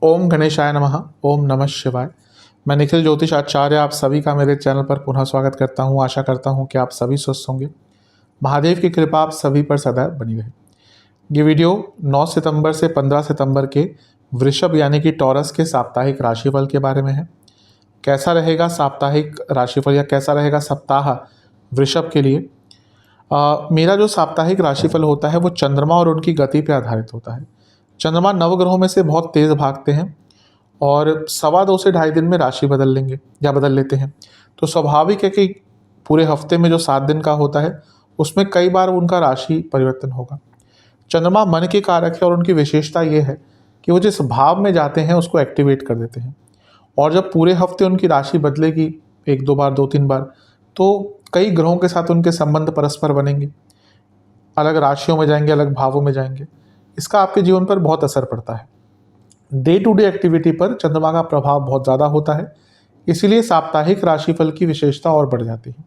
ओम गणेशाय नमः। ओम नमः शिवाय। मैं निखिल ज्योतिष आचार्य आप सभी का मेरे चैनल पर पुनः स्वागत करता हूं। आशा करता हूं कि आप सभी स्वस्थ होंगे। महादेव की कृपा आप सभी पर सदैव बनी रहे। ये वीडियो 9 सितंबर से 15 सितंबर के वृषभ यानी कि टॉरस के साप्ताहिक राशिफल के बारे में है। कैसा रहेगा साप्ताहिक राशिफल या कैसा रहेगा सप्ताह वृषभ के लिए। मेरा जो साप्ताहिक राशिफल होता है वो चंद्रमा और उनकी गति पर आधारित होता है। चंद्रमा नवग्रहों में से बहुत तेज़ भागते हैं और 2.25 से 2.5 दिन में राशि बदल लेंगे या बदल लेते हैं। तो स्वाभाविक है कि पूरे हफ्ते में जो 7 दिन का होता है उसमें कई बार उनका राशि परिवर्तन होगा। चंद्रमा मन के कारक है और उनकी विशेषता ये है कि वो जिस भाव में जाते हैं उसको एक्टिवेट कर देते हैं। और जब पूरे हफ्ते उनकी राशि बदलेगी 1-2 बार 2-3 बार, तो कई ग्रहों के साथ उनके संबंध परस्पर बनेंगे, अलग राशियों में जाएंगे, अलग भावों में जाएंगे। इसका आपके जीवन पर बहुत असर पड़ता है। डे टू डे एक्टिविटी पर चंद्रमा का प्रभाव बहुत ज़्यादा होता है, इसीलिए साप्ताहिक राशिफल की विशेषता और बढ़ जाती है।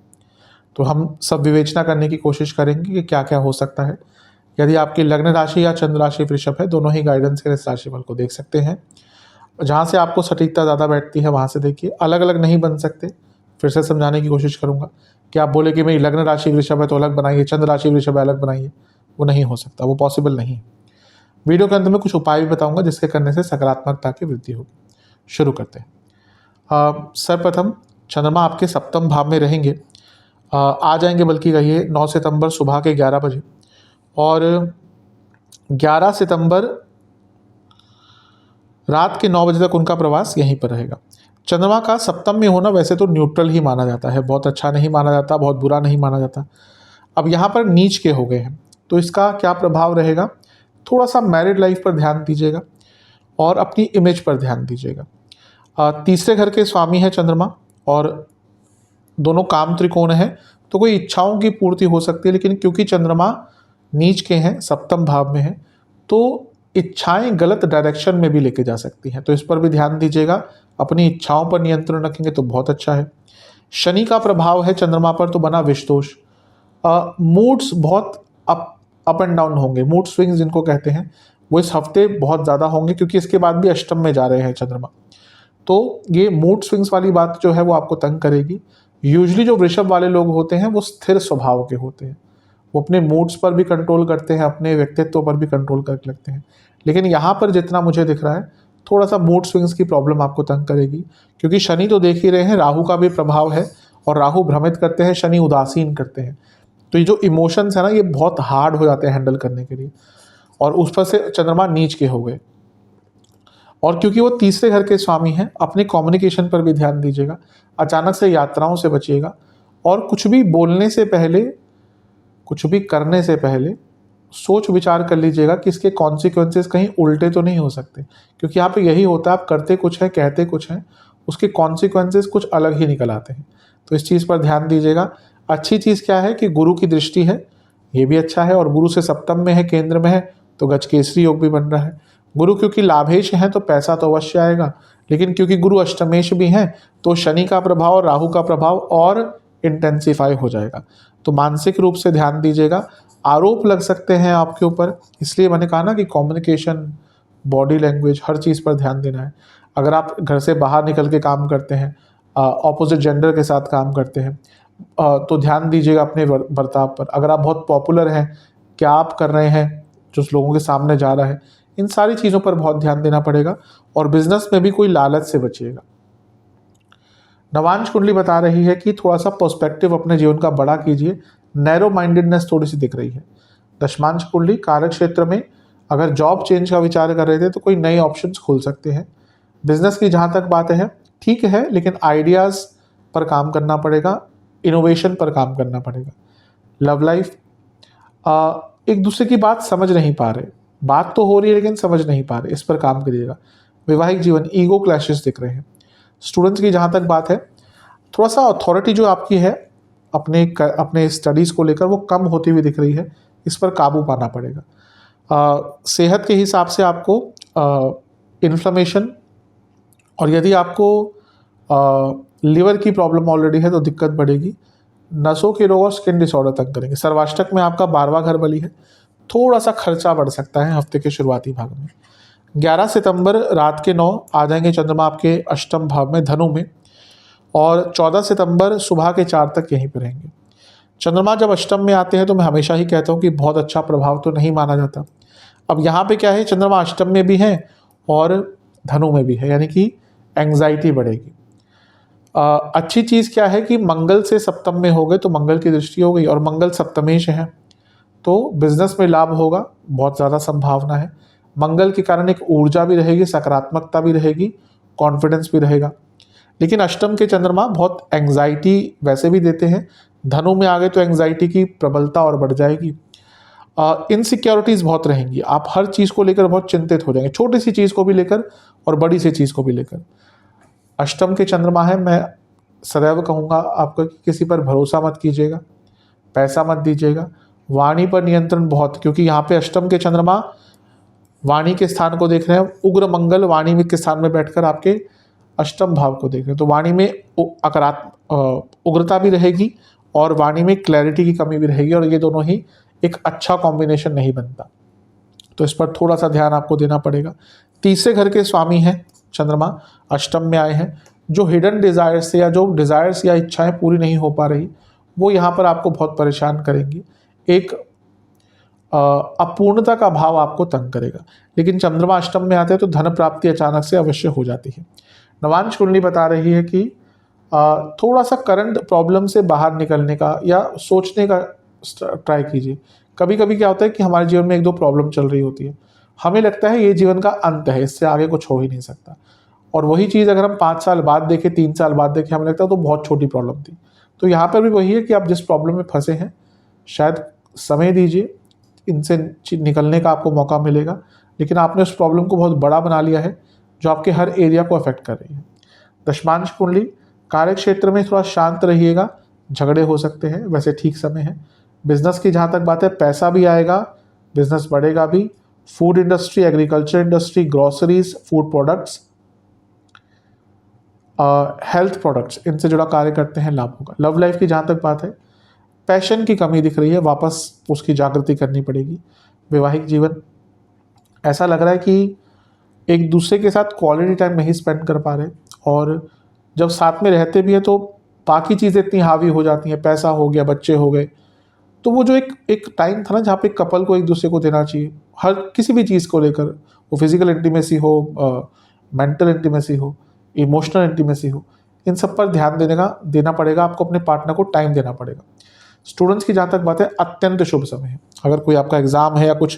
तो हम सब विवेचना करने की कोशिश करेंगे कि क्या क्या हो सकता है। यदि आपकी लग्न राशि या चंद्र राशि वृषभ है, दोनों ही गाइडेंस के इस राशिफल को देख सकते हैं। जहाँ से आपको सटीकता ज़्यादा बैठती है वहाँ से देखिए। अलग अलग नहीं बन सकते। फिर से समझाने की कोशिश करूँगा कि आप बोले कि मेरी लग्न राशि वृषभ है तो अलग बनाइए, चंद्र राशि वृषभ है अलग बनाइए, वो नहीं हो सकता, वो पॉसिबल नहीं। वीडियो के अंत में कुछ उपाय भी बताऊंगा जिसके करने से सकारात्मकता की वृद्धि होगी। शुरू करते हैं। सर्वप्रथम चंद्रमा आपके सप्तम भाव में रहेंगे, आ जाएंगे बल्कि कहिए 9 सितंबर सुबह के 11 बजे और 11 सितंबर रात के 9 बजे तक उनका प्रवास यहीं पर रहेगा। चंद्रमा का सप्तम में होना वैसे तो न्यूट्रल ही माना जाता है, बहुत अच्छा नहीं माना जाता, बहुत बुरा नहीं माना जाता। अब यहाँ पर नीच के हो गए हैं तो इसका क्या प्रभाव रहेगा। थोड़ा सा मैरिड लाइफ पर ध्यान दीजिएगा और अपनी इमेज पर ध्यान दीजिएगा। तीसरे घर के स्वामी है चंद्रमा और दोनों काम त्रिकोण है, तो कोई इच्छाओं की पूर्ति हो सकती है, लेकिन क्योंकि चंद्रमा नीच के हैं, सप्तम भाव में है, तो इच्छाएं गलत डायरेक्शन में भी लेके जा सकती हैं, तो इस पर भी ध्यान दीजिएगा। अपनी इच्छाओं पर नियंत्रण रखेंगे तो बहुत अच्छा है। शनि का प्रभाव है चंद्रमा पर, तो बना विषदोष। मूड्स बहुत अप एंड डाउन होंगे, मूड स्विंग्स जिनको कहते हैं, वो इस हफ्ते बहुत ज़्यादा होंगे क्योंकि इसके बाद भी अष्टम में जा रहे हैं चंद्रमा। तो ये मूड स्विंग्स वाली बात जो है वो आपको तंग करेगी। यूजुअली जो वृषभ वाले लोग होते हैं वो स्थिर स्वभाव के होते हैं, वो अपने मूड्स पर भी कंट्रोल करते हैं, अपने व्यक्तित्व पर भी कंट्रोल करके लगते हैं। लेकिन यहाँ पर जितना मुझे दिख रहा है थोड़ा सा मूड स्विंग्स की प्रॉब्लम आपको तंग करेगी, क्योंकि शनि तो देख ही रहे हैं, राहु का भी प्रभाव है और राहु भ्रमित करते हैं, शनि उदासीन करते हैं। तो ये जो इमोशंस है ना, ये बहुत हार्ड हो जाते हैं हैंडल करने के लिए, और उस पर से चंद्रमा नीच के हो गए। और क्योंकि वो तीसरे घर के स्वामी हैं, अपने कम्युनिकेशन पर भी ध्यान दीजिएगा, अचानक से यात्राओं से बचिएगा, और कुछ भी बोलने से पहले, कुछ भी करने से पहले सोच विचार कर लीजिएगा कि इसके कॉन्सिक्वेंसेस कहीं उल्टे तो नहीं हो सकते, क्योंकि यहाँ पे यही होता है, आप करते कुछ है कहते कुछ हैं, उसके कॉन्सिक्वेंसेस कुछ अलग ही निकल आते हैं। तो इस चीज़ पर ध्यान दीजिएगा। अच्छी चीज़ क्या है कि गुरु की दृष्टि है, ये भी अच्छा है, और गुरु से सप्तम में है, केंद्र में है, तो गजकेसरी योग भी बन रहा है। गुरु क्योंकि लाभेश हैं तो पैसा तो अवश्य आएगा, लेकिन क्योंकि गुरु अष्टमेश भी हैं तो शनि का प्रभाव और राहु का प्रभाव और इंटेंसिफाई हो जाएगा। तो मानसिक रूप से ध्यान दीजिएगा। आरोप लग सकते हैं आपके ऊपर, इसलिए मैंने कहा ना कि कम्युनिकेशन, बॉडी लैंग्वेज, हर चीज़ पर ध्यान देना है। अगर आप घर से बाहर निकल के काम करते हैं, ऑपोजिट जेंडर के साथ काम करते हैं, तो ध्यान दीजिएगा अपने बर्ताव पर। अगर आप बहुत पॉपुलर हैं, क्या आप कर रहे हैं जो लोगों के सामने जा रहा है, इन सारी चीज़ों पर बहुत ध्यान देना पड़ेगा। और बिजनेस में भी कोई लालच से बचिएगा। नवांश कुंडली बता रही है कि थोड़ा सा पर्सपेक्टिव अपने जीवन का बड़ा कीजिए, नैरो माइंडेडनेस थोड़ी सी दिख रही है। दशमांश कुंडली कार्य क्षेत्र में अगर जॉब चेंज का विचार कर रहे थे तो कोई नए ऑप्शंस खुल सकते हैं। बिजनेस की जहाँ तक बात है ठीक है, लेकिन आइडियाज़ पर काम करना पड़ेगा, इनोवेशन पर काम करना पड़ेगा। लव लाइफ, एक दूसरे की बात समझ नहीं पा रहे, बात तो हो रही है लेकिन समझ नहीं पा रहे, इस पर काम करिएगा। वैवाहिक जीवन, ईगो क्लैशेस दिख रहे हैं। स्टूडेंट्स की जहाँ तक बात है, थोड़ा सा अथॉरिटी जो आपकी है अपने स्टडीज़ को लेकर वो कम होती हुई दिख रही है, इस पर काबू पाना पड़ेगा। सेहत के हिसाब से आपको इन्फ्लेमेशन, और यदि आपको लिवर की प्रॉब्लम ऑलरेडी है तो दिक्कत बढ़ेगी। नसों के रोग और स्किन डिसऑर्डर तक करेंगे। सर्वाष्टक में आपका 12वां घर बली है, थोड़ा सा खर्चा बढ़ सकता है हफ्ते के शुरुआती भाग में। 11 सितंबर रात के 9 आ जाएंगे चंद्रमा आपके अष्टम भाव में धनु में, और 14 सितंबर सुबह के 4 तक यहीं पर रहेंगे। चंद्रमा जब अष्टम में आते हैं तो मैं हमेशा ही कहता हूँ कि बहुत अच्छा प्रभाव तो नहीं माना जाता। अब यहाँ पे क्या है, चंद्रमा अष्टम में भी है और धनु में भी है, यानी कि एंग्जाइटी बढ़ेगी। अच्छी चीज़ क्या है कि मंगल से सप्तम में हो गए तो मंगल की दृष्टि हो गई, और मंगल सप्तमेश है तो बिजनेस में लाभ होगा, बहुत ज़्यादा संभावना है। मंगल के कारण एक ऊर्जा भी रहेगी, सकारात्मकता भी रहेगी, कॉन्फिडेंस भी रहेगा। लेकिन अष्टम के चंद्रमा बहुत एंग्जाइटी वैसे भी देते हैं, धनु में आ गए तो एंग्जाइटी की प्रबलता और बढ़ जाएगी। इनसिक्योरिटीज़ बहुत रहेंगी, आप हर चीज़ को लेकर बहुत चिंतित हो जाएंगे, छोटी सी चीज़ को भी लेकर और बड़ी सी चीज़ को भी लेकर। अष्टम के चंद्रमा है, मैं सदैव कहूँगा आपको कि किसी पर भरोसा मत कीजिएगा, पैसा मत दीजिएगा, वाणी पर नियंत्रण बहुत, क्योंकि यहाँ पे अष्टम के चंद्रमा वाणी के स्थान को देख रहे हैं, उग्र मंगल वाणी में के स्थान में बैठकर आपके अष्टम भाव को देख रहे हैं, तो वाणी में उग्रता भी रहेगी और वाणी में क्लैरिटी की कमी भी रहेगी, और ये दोनों ही एक अच्छा कॉम्बिनेशन नहीं बनता, तो इस पर थोड़ा सा ध्यान आपको देना पड़ेगा। तीसरे घर के स्वामी हैं चंद्रमा, अष्टम में आए हैं, जो हिडन डिज़ायर्स से या जो डिज़ायर्स या इच्छाएं पूरी नहीं हो पा रही वो यहाँ पर आपको बहुत परेशान करेंगी, एक अपूर्णता का भाव आपको तंग करेगा। लेकिन चंद्रमा अष्टम में आते हैं तो धन प्राप्ति अचानक से अवश्य हो जाती है। नवांश कुंडली बता रही है कि थोड़ा सा करंट प्रॉब्लम से बाहर निकलने का या सोचने का ट्राई कीजिए। कभी कभी क्या होता है कि हमारे जीवन में एक दो प्रॉब्लम चल रही होती है, हमें लगता है ये जीवन का अंत है, इससे आगे कुछ हो ही नहीं सकता, और वही चीज़ अगर हम 5 साल बाद देखें, 3 साल बाद देखें, हमें लगता है तो बहुत छोटी प्रॉब्लम थी। तो यहाँ पर भी वही है कि आप जिस प्रॉब्लम में फंसे हैं शायद समय दीजिए, इनसे निकलने का आपको मौका मिलेगा, लेकिन आपने उस प्रॉब्लम को बहुत बड़ा बना लिया है जो आपके हर एरिया को अफेक्ट कर रही है। दशमांश कुंडली, कार्य क्षेत्र में थोड़ा शांत रहिएगा, झगड़े हो सकते हैं, वैसे ठीक समय है। बिजनेस की जहाँ तक बात है, पैसा भी आएगा, बिजनेस बढ़ेगा भी। Food industry, agriculture industry, groceries, food products, health products, इनसे जुड़ा कार्य करते हैं, लाभ होगा। लव लाइफ की जहाँ तक बात है, पैशन की कमी दिख रही है, वापस उसकी जागृति करनी पड़ेगी। वैवाहिक जीवन, ऐसा लग रहा है कि एक दूसरे के साथ क्वालिटी टाइम नहीं स्पेंड कर पा रहे, और जब साथ में रहते भी हैं तो बाकी चीज़ें इतनी हावी हो जाती हैं, पैसा हो गया, बच्चे हो गए, तो वो जो एक टाइम था ना जहाँ पे कपल को एक दूसरे को देना चाहिए हर किसी भी चीज़ को लेकर, वो फिजिकल इंटीमेसी हो, मेंटल इंटीमेसी हो, इमोशनल इंटीमेसी हो, इन सब पर ध्यान देना पड़ेगा, आपको अपने पार्टनर को टाइम देना पड़ेगा। स्टूडेंट्स की जहाँ तक बात है, अत्यंत शुभ समय है। अगर कोई आपका एग्ज़ाम है या कुछ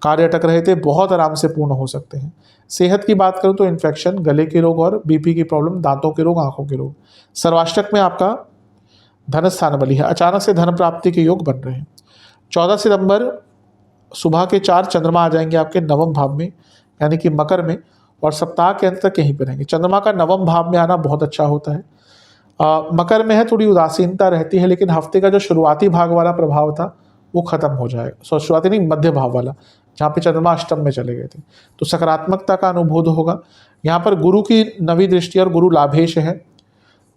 कार्य अटक रहे थे, बहुत आराम से पूर्ण हो सकते हैं। सेहत की बात करूँ तो इन्फेक्शन, गले के रोग और बीपी की प्रॉब्लम, दांतों के रोग, आंखों के रोग। सर्वाष्टक में आपका धन स्थान बली है, अचानक से धन प्राप्ति के योग बन रहे हैं। 14 सितंबर सुबह के 4 चंद्रमा आ जाएंगे आपके नवम भाव में, यानी कि मकर में, और सप्ताह के अंत तक यहीं पर रहेंगे। चंद्रमा का नवम भाव में आना बहुत अच्छा होता है। मकर में है, थोड़ी उदासीनता रहती है, लेकिन हफ्ते का जो शुरुआती भाग वाला प्रभाव था वो खत्म हो जाएगा। शुरुआती नहीं, मध्य भाव वाला, जहाँ पे चंद्रमा अष्टम में चले गए थे, तो सकारात्मकता का अनुभूत होगा। यहाँ पर गुरु की नवी दृष्टि और गुरु लाभेश है,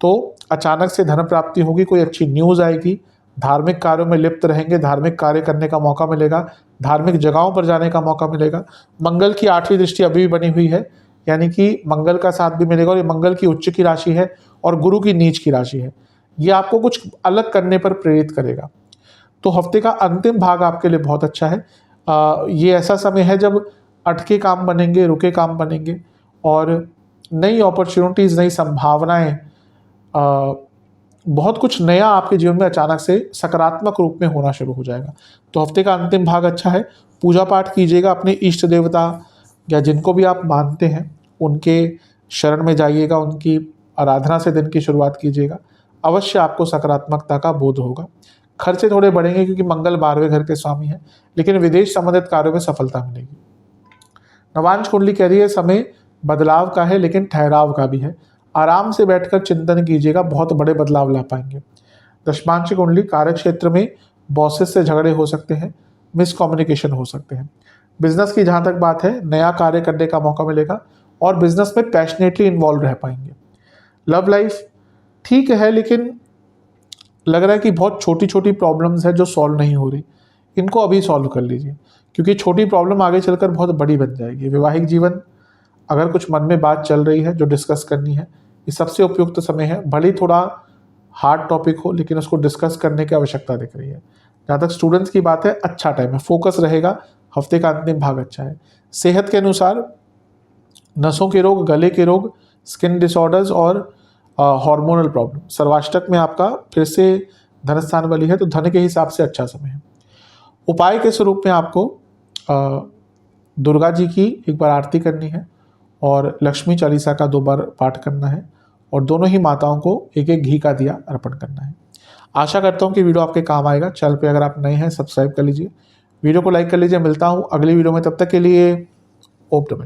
तो अचानक से धन प्राप्ति होगी, कोई अच्छी न्यूज़ आएगी, धार्मिक कार्यों में लिप्त रहेंगे, धार्मिक कार्य करने का मौका मिलेगा, धार्मिक जगहों पर जाने का मौका मिलेगा। मंगल की 8वीं दृष्टि अभी भी बनी हुई है, यानी कि मंगल का साथ भी मिलेगा, और ये मंगल की उच्च की राशि है और गुरु की नीच की राशि है, ये आपको कुछ अलग करने पर प्रेरित करेगा। तो हफ्ते का अंतिम भाग आपके लिए बहुत अच्छा है। ये ऐसा समय है जब अटके काम बनेंगे, रुके काम बनेंगे, और नई अपॉर्चुनिटीज़, नई संभावनाएं, बहुत कुछ नया आपके जीवन में अचानक से सकारात्मक रूप में होना शुरू हो जाएगा। तो हफ्ते का अंतिम भाग अच्छा है। पूजा पाठ कीजिएगा, अपने इष्ट देवता या जिनको भी आप मानते हैं उनके शरण में जाइएगा, उनकी आराधना से दिन की शुरुआत कीजिएगा, अवश्य आपको सकारात्मकता का बोध होगा। खर्चे थोड़े बढ़ेंगे क्योंकि मंगल 12वें घर के स्वामी हैं, लेकिन विदेश संबंधित कार्यों में सफलता मिलेगी। नवांश कुंडली कह रही है समय बदलाव का है, लेकिन ठहराव का भी है। आराम से बैठकर चिंतन कीजिएगा, बहुत बड़े बदलाव ला पाएंगे। दशमांश कुंडली, कार्य क्षेत्र में बॉसेस से झगड़े हो सकते हैं, मिसकम्युनिकेशन हो सकते हैं। बिजनेस की जहाँ तक बात है, नया कार्य करने का मौका मिलेगा और बिजनेस में पैशनेटली इन्वॉल्व रह पाएंगे। लव लाइफ ठीक है, लेकिन लग रहा है कि बहुत छोटी छोटी प्रॉब्लम्स है जो सॉल्व नहीं हो रही। इनको अभी सॉल्व कर लीजिए, क्योंकि छोटी प्रॉब्लम आगे चलकर बहुत बड़ी बन जाएगी। वैवाहिक जीवन, अगर कुछ मन में बात चल रही है जो डिस्कस करनी है, ये सबसे उपयुक्त समय है। भले ही थोड़ा हार्ड टॉपिक हो, लेकिन उसको डिस्कस करने की आवश्यकता दिख रही है। जहाँ तक स्टूडेंट्स की बात है, अच्छा टाइम है, फोकस रहेगा, हफ्ते का अंतिम भाग अच्छा है। सेहत के अनुसार नसों के रोग, गले के रोग, स्किन डिसऑर्डर्स और हार्मोनल प्रॉब्लम। सर्वाष्टक में आपका फिर से धन स्थान वाली है, तो धन के हिसाब से अच्छा समय है। उपाय के स्वरूप में आपको दुर्गा जी की एक बार आरती करनी है और लक्ष्मी चालीसा का 2 बार पाठ करना है, और दोनों ही माताओं को एक एक घी का दिया अर्पण करना है। आशा करता हूँ कि वीडियो आपके काम आएगा। चैनल पे अगर आप नए हैं, सब्सक्राइब कर लीजिए, वीडियो को लाइक कर लीजिए। मिलता हूँ अगली वीडियो में, तब तक के लिए ओम नमः।